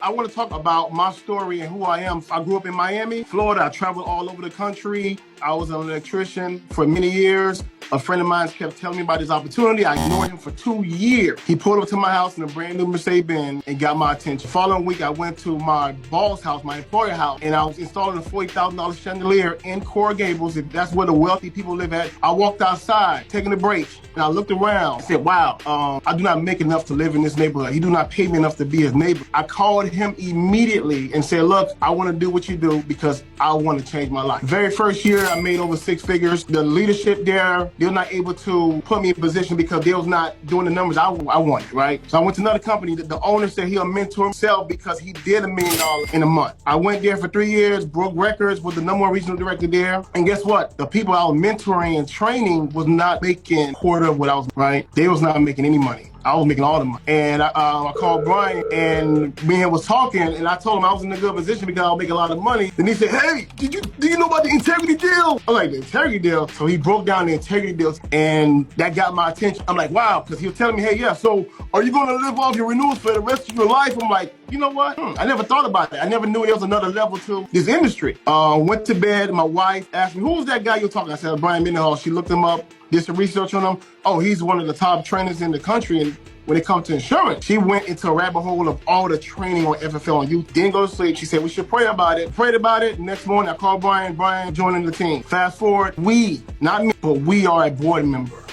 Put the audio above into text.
I want to talk about my story and who I am. I grew up in Miami, Florida. I traveled all over the country. I was an electrician for many years. A friend of mine kept telling me about this opportunity. I ignored him for 2 years. He pulled up to my house in a brand new Mercedes-Benz and got my attention. Following week, I went to my boss house, my employer house, and I was installing a $40,000 chandelier in Coral Gables. If that's where the wealthy people live at. I walked outside, taking a break, and I looked around. I said, wow, I do not make enough to live in this neighborhood. He do not pay me enough to be his neighbor. I called him immediately and said, look, I want to do what you do because I want to change my life. Very first year, I made over 6 figures. The leadership there, they were not able to put me in position because they was not doing the numbers I wanted, right? So I went to another company. The owner said he'll mentor himself because he did $1 million in a month. I went there for 3 years, broke records, was the #1 regional director there. And guess what? The people I was mentoring and training was not making quarter of what I was, right? They was not making any money. I was making all the money. And I called Brian, and me and him was talking, and I told him I was in a good position because I was making a lot of money. Then he said, hey, do you know about the integrity deal? I'm like, the integrity deal? So he broke down the integrity deals, and that got my attention. I'm like, wow, because he was telling me, hey, yeah, so are you going to live off your renewals for the rest of your life? I'm like, you know what? I never thought about that. I never knew there was another level to this industry. Went to bed, my wife asked me, who was that guy you're talking? I said, Brian Mendenhall. She looked him up, did some research on him. Oh, he's one of the top trainers in the country. And when it comes to insurance, she went into a rabbit hole of all the training on FFL on youth. Didn't go to sleep. She said, we should pray about it. Prayed about it. Next morning, I called Brian. Brian joining the team. Fast forward, we, not me, but we are a board member.